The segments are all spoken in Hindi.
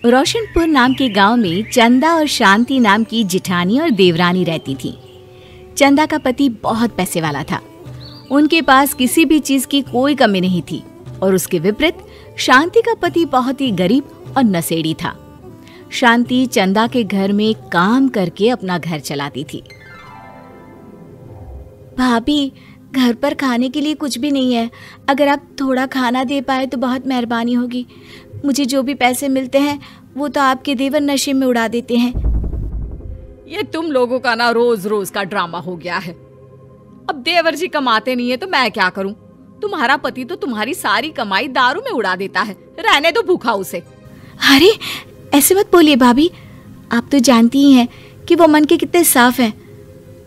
रोशनपुर नाम के गांव में चंदा और शांति नाम की जिठानी और देवरानी रहती थी। चंदा का पति बहुत पैसे वाला था। उनके पास किसी भी चीज की कोई कमी नहीं थी और उसके विपरीत शांति का पति बहुत ही गरीब और नशेड़ी था। शांति चंदा के घर में काम करके अपना घर चलाती थी। भाभी, घर पर खाने के लिए कुछ भी नहीं है। अगर आप थोड़ा खाना दे पाए तो बहुत मेहरबानी होगी। मुझे जो भी पैसे मिलते हैं वो तो आपके देवर नशे में उड़ा देते हैं। ये तुम लोगों का ना रोज रोज का ड्रामा हो गया है। अब देवर जी कमाते नहीं है तो मैं क्या करूं? तुम्हारा पति तो तुम्हारी सारी कमाई दारू में उड़ा देता है। रहने दो भूखा उसे। अरे ऐसे मत बोलिए भाभी, आप तो जानती ही हैं कि वो मन के कितने साफ हैं,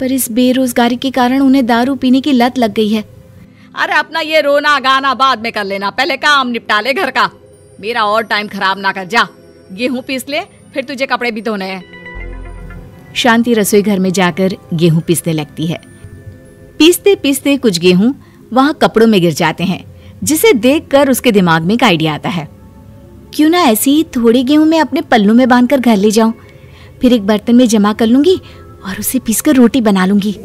पर इस बेरोजगारी के कारण उन्हें दारू पीने की लत लग गई है। अरे अपना ये रोना गाना बाद में कर लेना, पहले काम निपटा ले घर का। मेरा और टाइम खराब ना कर। जा गेहूं पीस ले, फिर तुझे कपड़े भी धोने हैं। शांति रसोई घर में जाकर गेहूं पीसने लगती है। पीसते पीसते कुछ गेहूं वहां कपड़ों में गिर जाते हैं, जिसे देखकर उसके दिमाग में एक आइडिया आता है। क्यों ना ऐसे ही थोड़े गेहूं मैं अपने पल्लू में बांधकर घर ले जाऊं, फिर एक बर्तन में जमा कर लूंगी और उसे पीसकर रोटी बना लूंगी।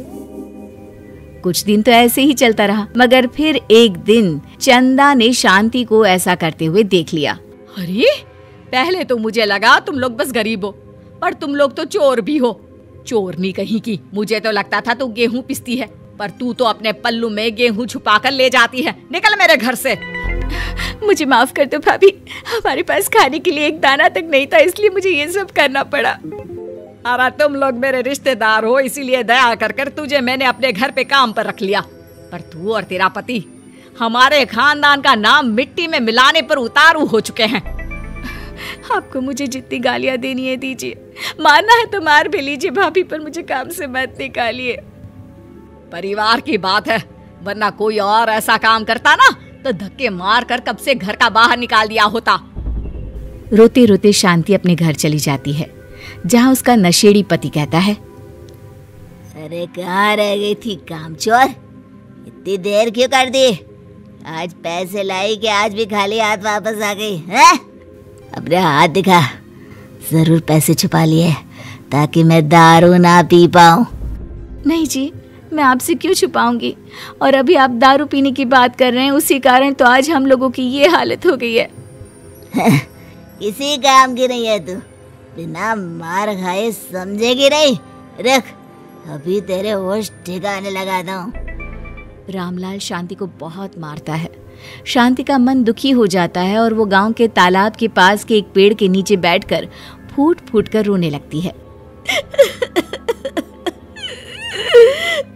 कुछ दिन तो ऐसे ही चलता रहा, मगर फिर एक दिन चंदा ने शांति को ऐसा करते हुए देख लिया। अरे पहले तो मुझे लगा तुम लोग बस गरीब हो, पर तुम लोग तो चोर भी हो। चोरनी कहीं की। मुझे तो लगता था तू गेहूं पिसती है, पर तू तो अपने पल्लू में गेहूं छुपा कर ले जाती है। निकल मेरे घर से। मुझे माफ कर दो भाभी, हमारे पास खाने के लिए एक दाना तक नहीं था, इसलिए मुझे ये सब करना पड़ा। अरे तुम लोग मेरे रिश्तेदार हो, इसीलिए दया कर कर तुझे मैंने अपने घर पे काम पर रख लिया, पर तू और तेरा पति हमारे खानदान का नाम मिट्टी में मिलाने पर उतारू हो चुके हैं। आपको मुझे जितनी गालियां देनी है दीजिए, मारना है तो मार भी लीजिए भाभी, पर मुझे काम से मत निकालिए। परिवार की बात है, वरना कोई और ऐसा काम करता ना तो धक्के मार कर कब से घर का बाहर निकाल दिया होता। रोते रोते शांति अपने घर चली जाती है, जहाँ उसका नशेड़ी पति कहता है, अरे कहाँ रह गई थी कामचोर? इतनी देर क्यों कर दी? आज पैसे लाई कि आज भी खाली हाथ वापस आ गई है? अपने हाथ दिखा। जरूर पैसे छुपा लिए ताकि मैं दारू ना पी पाऊं। नहीं जी, मैं आपसे क्यों छुपाऊंगी? और अभी आप दारू पीने की बात कर रहे हैं, उसी कारण तो आज हम लोगों की ये हालत हो गई है। किसी काम की नहीं है तू, बिना मार खाए समझेगी नहीं। रख, अभी तेरे होश ठिकाने लगाता हूँ। रामलाल शांति को बहुत मारता है। शांति का मन दुखी हो जाता है और वो गांव के तालाब के पास के एक पेड़ के नीचे बैठकर फूट फूट कर रोने लगती है।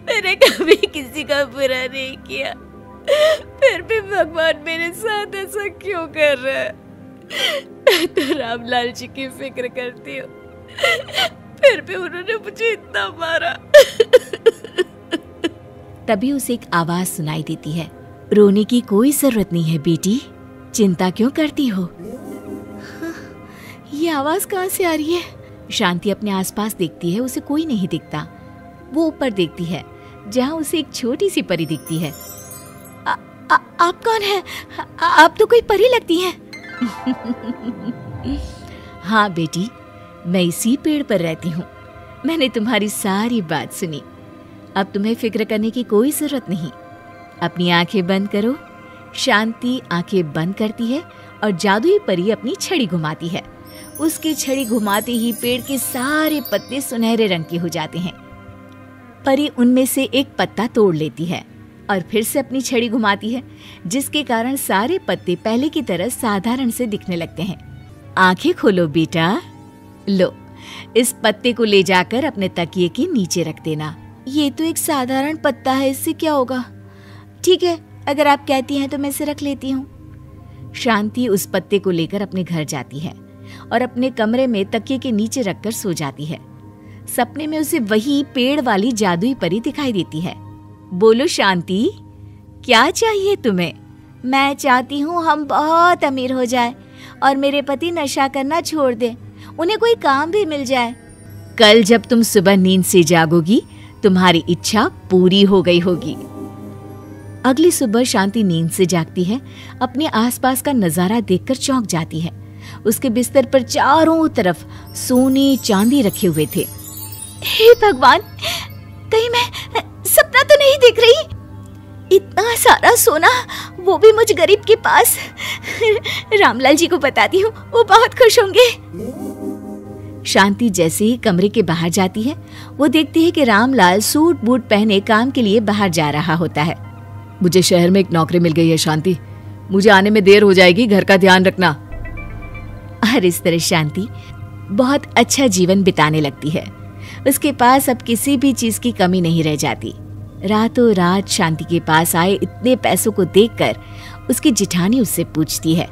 मैंने कभी किसी का बुरा नहीं किया, फिर भी भगवान मेरे साथ ऐसा क्यों कर रहा है? मैं तो रामलाल जी की फिक्र करती हूँ, फिर भी उन्होंने मुझे इतना मारा। तभी उसे एक आवाज सुनाई देती है, रोने की कोई जरूरत नहीं है बेटी, चिंता क्यों करती हो? ये आवाज कहाँ से आ रही है? शांति अपने आसपास देखती है, उसे कोई नहीं दिखता। वो ऊपर देखती है, जहाँ उसे एक छोटी सी परी दिखती है। आप कौन है? आप तो कोई परी लगती हैं। हाँ बेटी, मैं इसी पेड़ पर रहती हूँ। मैंने तुम्हारी सारी बात सुनी, अब तुम्हें फिक्र करने की कोई जरूरत नहीं। अपनी आंखें बंद करो। शांति आंखें बंद करती है और जादुई परी अपनी छड़ी घुमाती है। उसकी छड़ी घुमाते ही पेड़ के सारे पत्ते सुनहरे रंग के हो जाते हैं। परी उनमें से एक पत्ता तोड़ लेती है और फिर से अपनी छड़ी घुमाती है, जिसके कारण सारे पत्ते पहले की तरह साधारण से दिखने लगते हैं। आंखें खोलो बेटा। लो, इस पत्ते को ले जाकर अपने तकिए के नीचे रख देना। ये तो एक साधारण पत्ता है, इससे क्या होगा? ठीक है, अगर आप कहती हैं तो मैं इसे रख लेती हूँ। शांति उस पत्ते को लेकर अपने घर जाती है और अपने कमरे में तकिए के नीचे रखकर सो जाती है। सपने में उसे वही पेड़ वाली जादुई परी दिखाई देती है। बोलो शांति, क्या चाहिए तुम्हें? मैं चाहती हूँ हम बहुत अमीर हो जाए और मेरे पति नशा करना छोड़ दें, उन्हें कोई काम भी मिल जाए। कल जब तुम सुबह नींद से जागोगी, तुम्हारी इच्छा पूरी हो गई होगी। अगली सुबह शांति नींद से जागती है। अपने आसपास का नजारा देखकर चौंक जाती है। उसके बिस्तर पर चारों तरफ सोने चांदी रखे हुए थे। हे भगवान, कहीं मैं सपना तो नहीं देख रही? इतना सारा सोना, वो भी मुझ गरीब के पास। रामलाल जी को बताती हूँ, वो बहुत खुश होंगे। शांति जैसे ही कमरे के बाहर जाती है, वो देखती है कि रामलाल सूट बूट पहने काम के लिए बाहर जा रहा होता है। मुझे शहर में एक नौकरी मिल गई है शांति, मुझे आने में देर हो जाएगी, घर का ध्यान रखना। और इस तरह शांति बहुत अच्छा जीवन बिताने लगती है। उसके पास अब किसी भी चीज की कमी नहीं रह जाती। रातों रात शांति के पास आए इतने पैसों को देखकर उसकी जिठानी उससे पूछती है,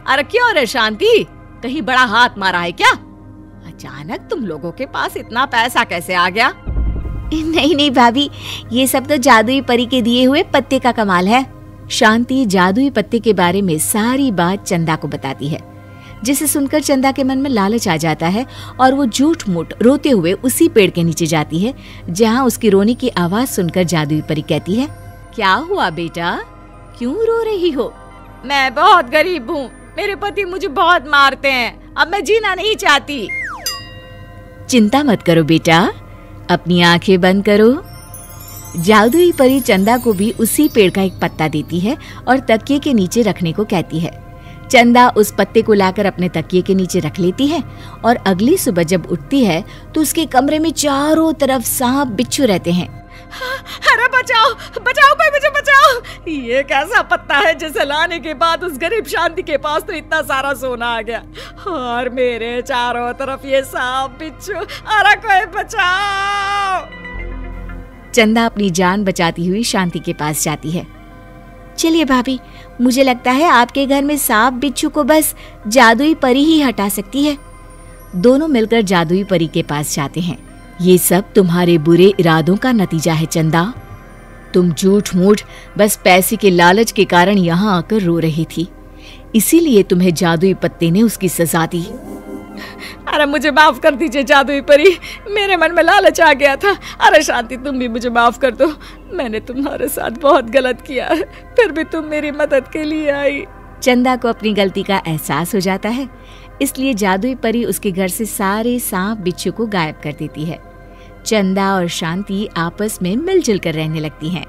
अरे क्यों रे शांति, कहीं बड़ा हाथ मारा है क्या? अचानक तुम लोगों के पास इतना पैसा कैसे आ गया? नहीं नहीं भाभी, ये सब तो जादुई परी के दिए हुए पत्ते का कमाल है। शांति जादुई पत्ते के बारे में सारी बात चंदा को बताती है, जिसे सुनकर चंदा के मन में लालच आ जाता है और वो झूठ मूठ रोते हुए उसी पेड़ के नीचे जाती है जहाँ उसकी रोने की आवाज सुनकर जादुई परी कहती है, क्या हुआ बेटा, क्यों रो रही हो? मैं बहुत गरीब हूँ, मेरे पति मुझे बहुत मारते हैं, अब मैं जीना नहीं चाहती। चिंता मत करो बेटा, अपनी आंखें बंद करो। जादुई परी चंदा को भी उसी पेड़ का एक पत्ता देती है और तकिए के नीचे रखने को कहती है। चंदा उस पत्ते को लाकर अपने तकिए के नीचे रख लेती है और अगली सुबह जब उठती है तो उसके कमरे में चारों तरफ सांप बिच्छू रहते हैं। अरे बचाओ बचाओ, कोई मुझे बचाओ, ये कैसा पत्ता है जिसे लाने के बाद उस गरीब शांति के पास तो इतना सारा सोना आ गया और मेरे चारों तरफ ये सांप बिच्छू, अरे कोई बचाओ। चंदा अपनी जान बचाती हुई शांति के पास जाती है। चलिए भाभी, मुझे लगता है आपके घर में सांप बिच्छू को बस जादुई परी ही हटा सकती है। दोनों मिलकर जादुई परी के पास जाते हैं। ये सब तुम्हारे बुरे इरादों का नतीजा है चंदा। तुम झूठ मूठ बस पैसे के लालच के कारण यहाँ आकर रो रही थी, इसीलिए तुम्हें जादुई पत्ते ने उसकी सजा दी। अरे मुझे माफ कर दीजिए जादुई परी, मेरे मन में लालच आ गया था। अरे शांति, तुम भी मुझे माफ कर दो, मैंने तुम्हारे साथ बहुत गलत किया है, फिर भी तुम मेरी मदद के लिए आई। चंदा को अपनी गलती का एहसास हो जाता है, इसलिए जादुई परी उसके घर से सारे सांप बिच्छू को गायब कर देती है। चंदा और शांति आपस में मिलजुल कर रहने लगती हैं।